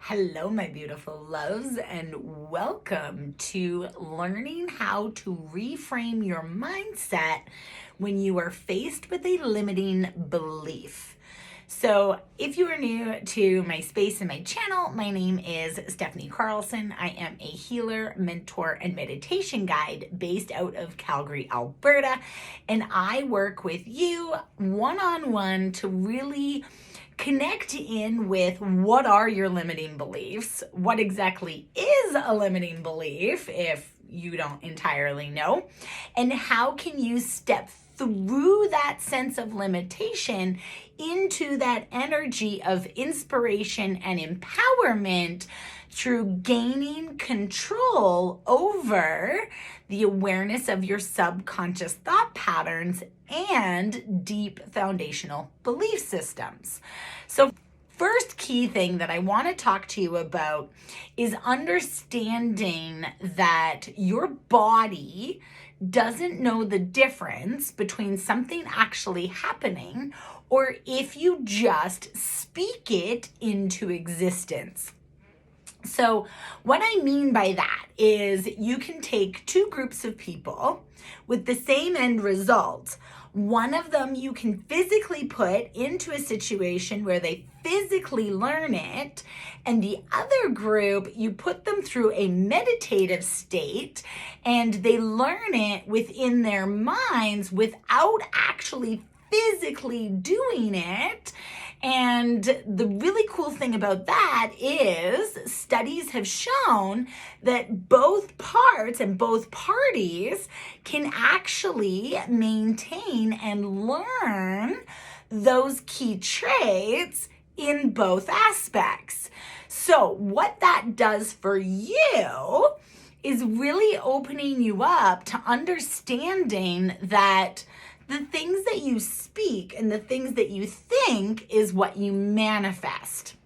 Hello, my beautiful loves, and welcome to learning how to reframe your mindset when you are faced with a limiting belief. So, if you are new to my space and my channel, my name is Stephanie Carlson. I am a healer, mentor, and meditation guide based out of Calgary, Alberta, and I work with you one-on-one to really connect in with what are your limiting beliefs, what exactly is a limiting belief if you don't entirely know, and how can you step through that sense of limitation into that energy of inspiration and empowerment through gaining control over the awareness of your subconscious thought patterns and deep foundational belief systems. So, first key thing that I want to talk to you about is understanding that your body doesn't know the difference between something actually happening or if you just speak it into existence. So what I mean by that is you can take two groups of people with the same end result. One of them you can physically put into a situation where they physically learn it, and the other group you put them through a meditative state and they learn it within their minds without actually physically doing it. And the really cool thing about that is studies have shown that both parts and both parties can actually maintain and learn those key traits in both aspects. So what that does for you is really opening you up to understanding that the things that you speak and the things that you think is what you manifest.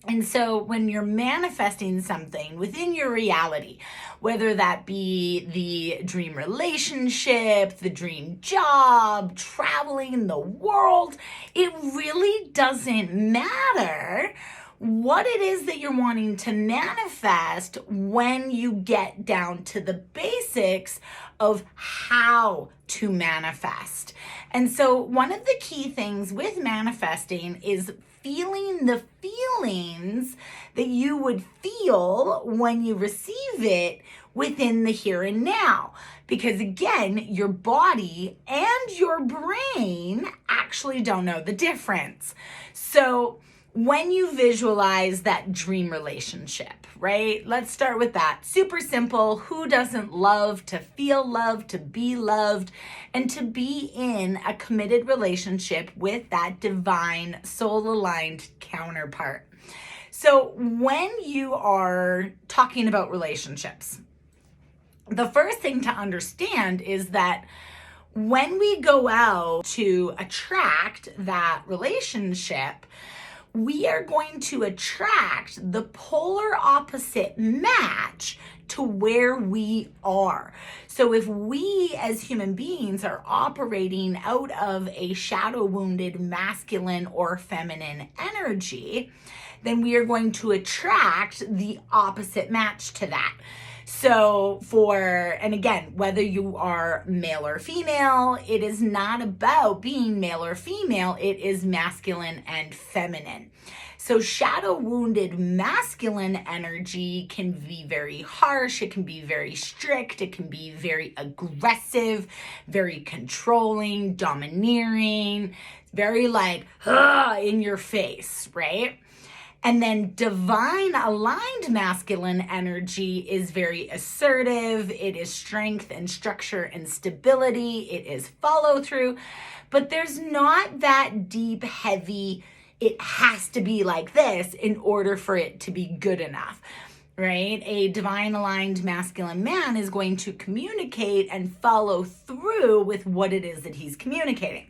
And so when you're manifesting something within your reality, whether that be the dream relationship, the dream job, traveling the world, it really doesn't matter what it is that you're wanting to manifest when you get down to the basics of how to manifest. And so one of the key things with manifesting is feeling the feelings that you would feel when you receive it within the here and now. Because again, your body and your brain actually don't know the difference. So when you visualize that dream relationship, right? Let's start with that. Super simple. Who doesn't love to feel loved, to be loved, and to be in a committed relationship with that divine, soul-aligned counterpart? So when you are talking about relationships, the first thing to understand is that when we go out to attract that relationship, we are going to attract the polar opposite match to where we are. So if we as human beings are operating out of a shadow wounded masculine or feminine energy, then we are going to attract the opposite match to that. So and again, whether you are male or female, it is not about being male or female, it is masculine and feminine. So shadow wounded masculine energy can be very harsh, it can be very strict, it can be very aggressive, very controlling, domineering, very like in your face, right? And then divine aligned masculine energy is very assertive. It is strength and structure and stability. It is follow through, but there's not that deep, heavy, it has to be like this in order for it to be good enough, right? A divine aligned masculine man is going to communicate and follow through with what it is that he's communicating.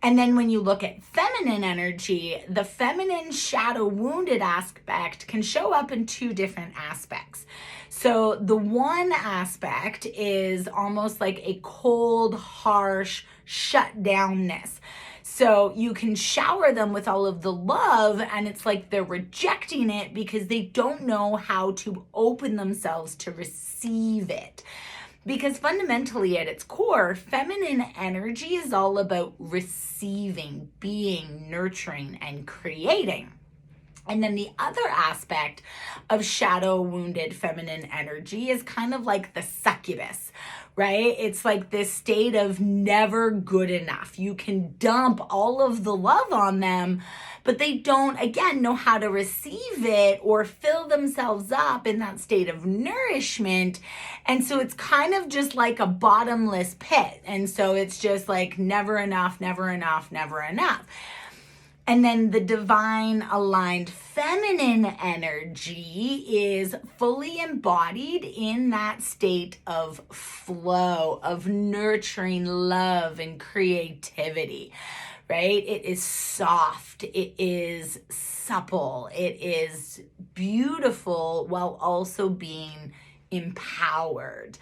And then when you look at feminine energy, the feminine shadow wounded aspect can show up in two different aspects. So the one aspect is almost like a cold, harsh shutdownness. So you can shower them with all of the love, and it's like they're rejecting it because they don't know how to open themselves to receive it. Because fundamentally at its core, feminine energy is all about receiving, being, nurturing, and creating. And then the other aspect of shadow wounded feminine energy is kind of like the succubus, right? It's like this state of never good enough. You can dump all of the love on them, but they don't, again, know how to receive it or fill themselves up in that state of nourishment. And so it's kind of just like a bottomless pit. And so it's just like never enough, never enough, never enough. And then the divine aligned feminine energy is fully embodied in that state of flow, of nurturing love and creativity, right? It is soft, it is supple, it is beautiful while also being empowered.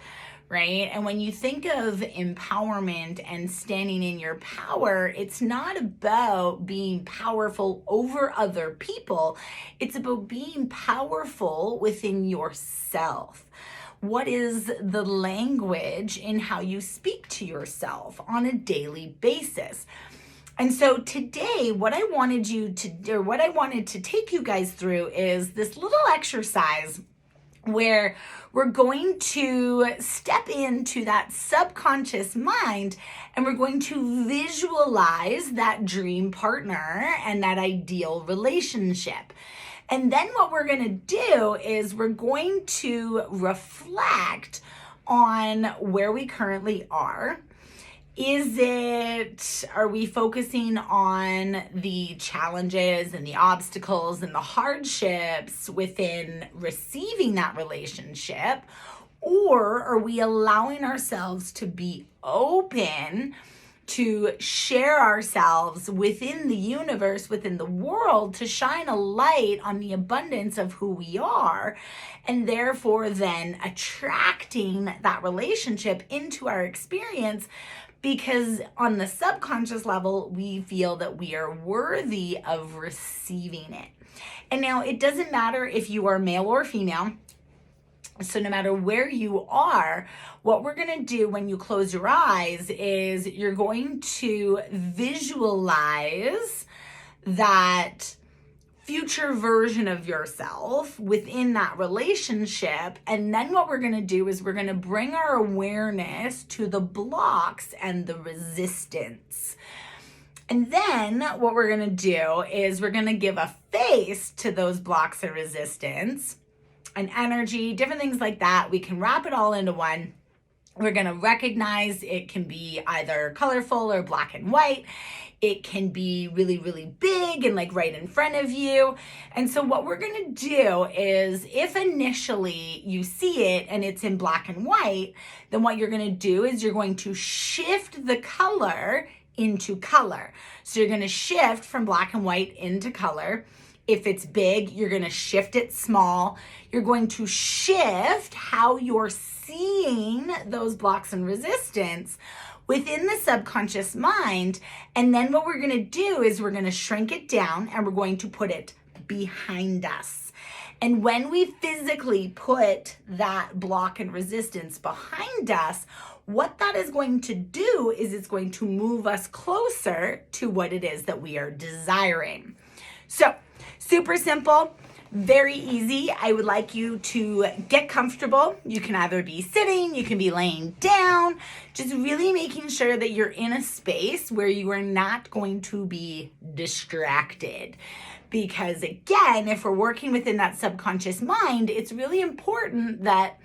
Right? And when you think of empowerment and standing in your power, it's not about being powerful over other people. It's about being powerful within yourself. What is the language in how you speak to yourself on a daily basis? And so today, what I wanted to take you guys through is this little exercise where we're going to step into that subconscious mind and we're going to visualize that dream partner and that ideal relationship. And then what we're going to do is we're going to reflect on where we currently are. Are we focusing on the challenges and the obstacles and the hardships within receiving that relationship? Or are we allowing ourselves to be open to share ourselves within the universe, within the world, to shine a light on the abundance of who we are, and therefore then attracting that relationship into our experience? Because on the subconscious level, we feel that we are worthy of receiving it. And now it doesn't matter if you are male or female. So no matter where you are, what we're going to do when you close your eyes is you're going to visualize that future version of yourself within that relationship. And then what we're going to do is we're going to bring our awareness to the blocks and the resistance. And then what we're going to do is we're going to give a face to those blocks and resistance and energy, different things like that. We can wrap it all into one. We're going to recognize it can be either colorful or black and white. It can be really, really big and like right in front of you. And so what we're going to do is if initially you see it and it's in black and white, then what you're going to do is you're going to shift the color into color. So you're going to shift from black and white into color. If it's big, you're going to shift it small. You're going to shift how you're seeing those blocks and resistance within the subconscious mind. And then what we're going to do is we're going to shrink it down and we're going to put it behind us. And when we physically put that block and resistance behind us, what that is going to do is it's going to move us closer to what it is that we are desiring. So, super simple, very easy. I would like you to get comfortable. You can either be sitting, you can be laying down, just really making sure that you're in a space where you are not going to be distracted. Because again, if we're working within that subconscious mind, it's really important that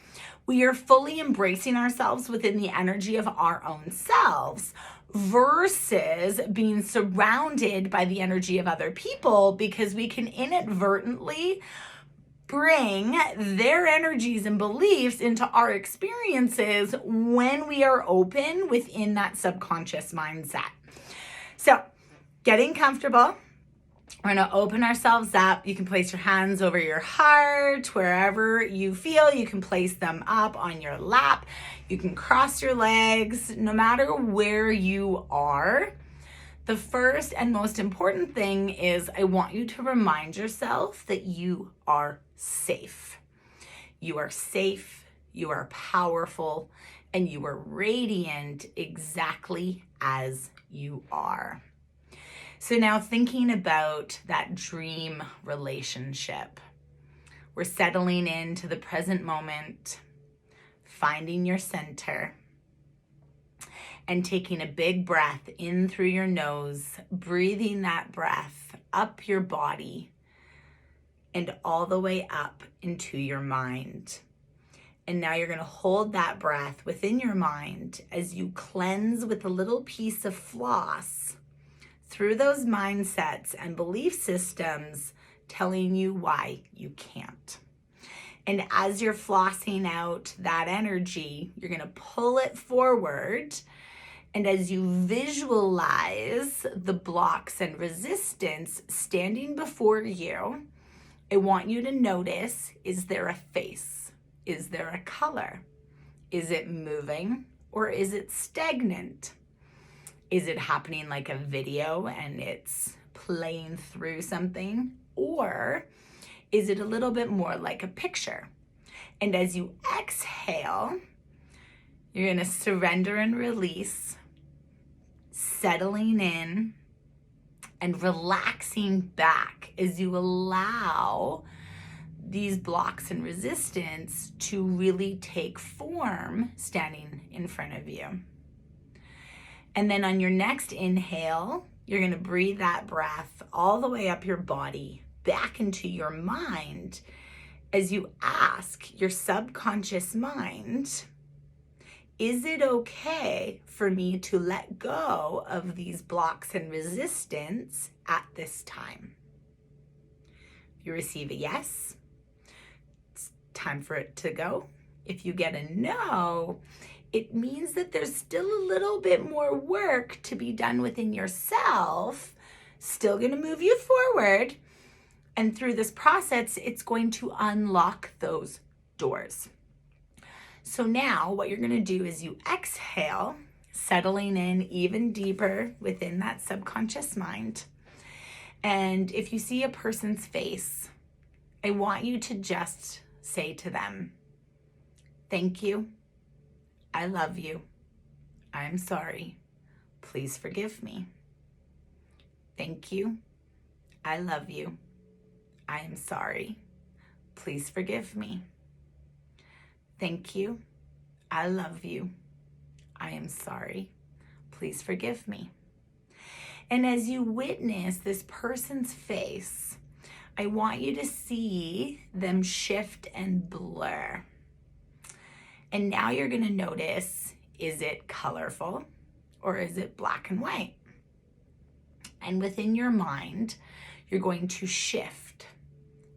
we are fully embracing ourselves within the energy of our own selves versus being surrounded by the energy of other people, because we can inadvertently bring their energies and beliefs into our experiences when we are open within that subconscious mindset. So, getting comfortable. We're going to open ourselves up. You can place your hands over your heart, wherever you feel. You can place them up on your lap. You can cross your legs, no matter where you are. The first and most important thing is I want you to remind yourself that you are safe. You are safe, you are powerful, and you are radiant exactly as you are. So now thinking about that dream relationship, we're settling into the present moment, finding your center, and taking a big breath in through your nose, breathing that breath up your body and all the way up into your mind. And now you're going to hold that breath within your mind as you cleanse with a little piece of floss through those mindsets and belief systems telling you why you can't. And as you're flossing out that energy, you're going to pull it forward. And as you visualize the blocks and resistance standing before you, I want you to notice, is there a face? Is there a color? Is it moving or is it stagnant? Is it happening like a video and it's playing through something? Or is it a little bit more like a picture? And as you exhale, you're going to surrender and release, settling in and relaxing back as you allow these blocks and resistance to really take form standing in front of you. And then on your next inhale, you're going to breathe that breath all the way up your body, back into your mind, as you ask your subconscious mind, is it okay for me to let go of these blocks and resistance at this time? If you receive a yes, it's time for it to go. If you get a no, it means that there's still a little bit more work to be done within yourself, still going to move you forward. And through this process, it's going to unlock those doors. So now what you're going to do is you exhale, settling in even deeper within that subconscious mind. And if you see a person's face, I want you to just say to them, thank you. I love you. I'm sorry. Please forgive me. Thank you. I love you. I am sorry. Please forgive me. Thank you. I love you. I am sorry. Please forgive me. And as you witness this person's face, I want you to see them shift and blur. And now you're going to notice, is it colorful or is it black and white? And within your mind, you're going to shift.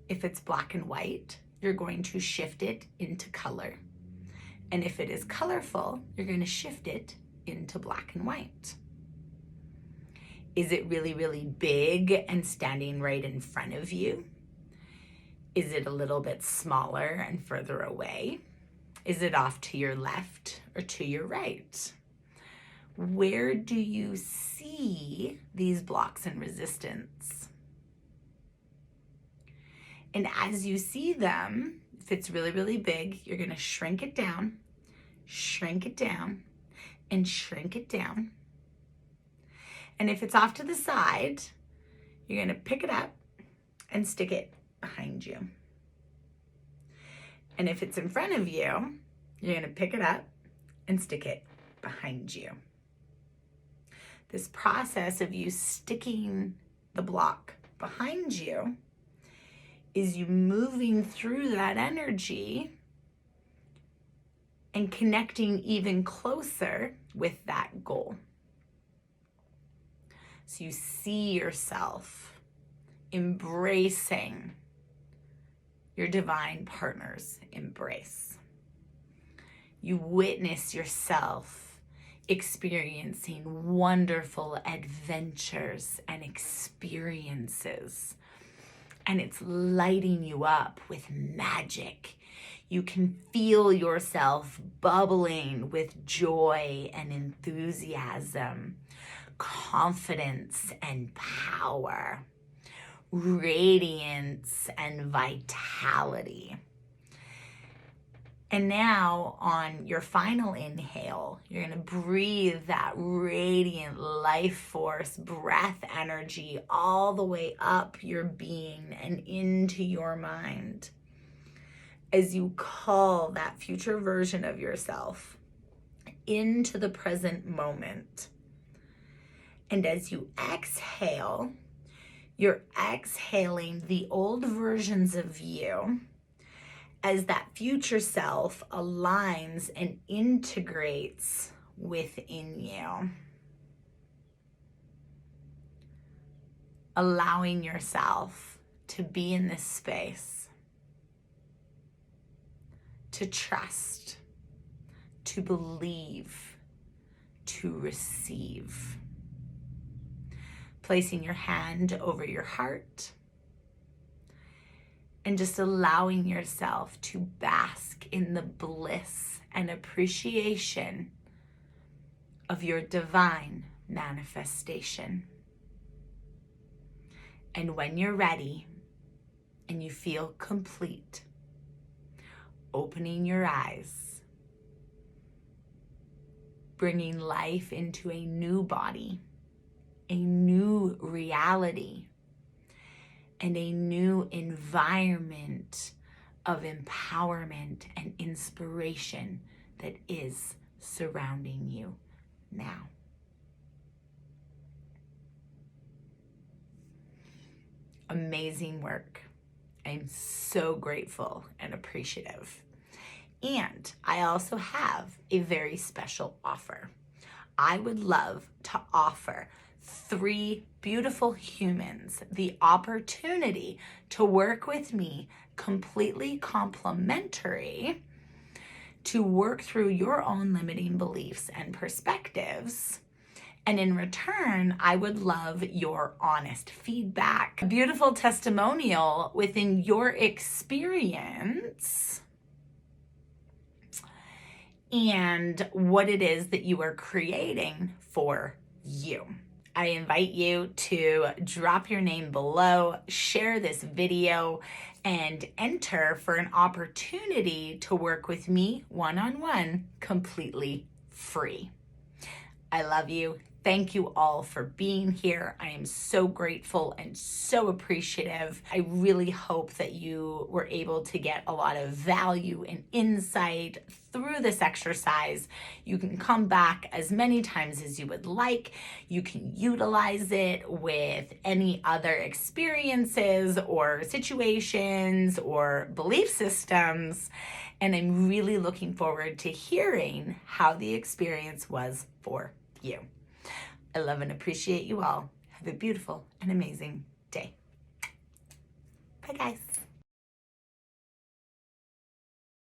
If it's black and white, you're going to shift it into color. And if it is colorful, you're going to shift it into black and white. Is it really, really big and standing right in front of you? Is it a little bit smaller and further away? Is it off to your left or to your right? Where do you see these blocks and resistance? And as you see them, if it's really, really big, you're going to shrink it down, and shrink it down. And if it's off to the side, you're going to pick it up and stick it behind you. And if it's in front of you, you're going to pick it up and stick it behind you. This process of you sticking the block behind you is you moving through that energy and connecting even closer with that goal. So you see yourself embracing your divine partner's embrace. You witness yourself experiencing wonderful adventures and experiences. And it's lighting you up with magic. You can feel yourself bubbling with joy and enthusiasm, confidence and power, radiance and vitality. And now on your final inhale, you're going to breathe that radiant life force, breath energy all the way up your being and into your mind as you call that future version of yourself into the present moment. And as you exhale, you're exhaling the old versions of you as that future self aligns and integrates within you. Allowing yourself to be in this space, to trust, to believe, to receive. Placing your hand over your heart and just allowing yourself to bask in the bliss and appreciation of your divine manifestation. And when you're ready and you feel complete, opening your eyes, bringing life into a new body, a new reality, and a new environment of empowerment and inspiration that is surrounding you now. Amazing work. I'm so grateful and appreciative. And I also have a very special offer. I would love to offer 3 beautiful humans the opportunity to work with me completely complimentary to work through your own limiting beliefs and perspectives. And in return, I would love your honest feedback, a beautiful testimonial within your experience and what it is that you are creating for you. I invite you to drop your name below, share this video, and enter for an opportunity to work with me one-on-one completely free. I love you. Thank you all for being here. I am so grateful and so appreciative. I really hope that you were able to get a lot of value and insight through this exercise. You can come back as many times as you would like. You can utilize it with any other experiences or situations or belief systems. And I'm really looking forward to hearing how the experience was for you. I love and appreciate you all. Have a beautiful and amazing day. Bye, guys.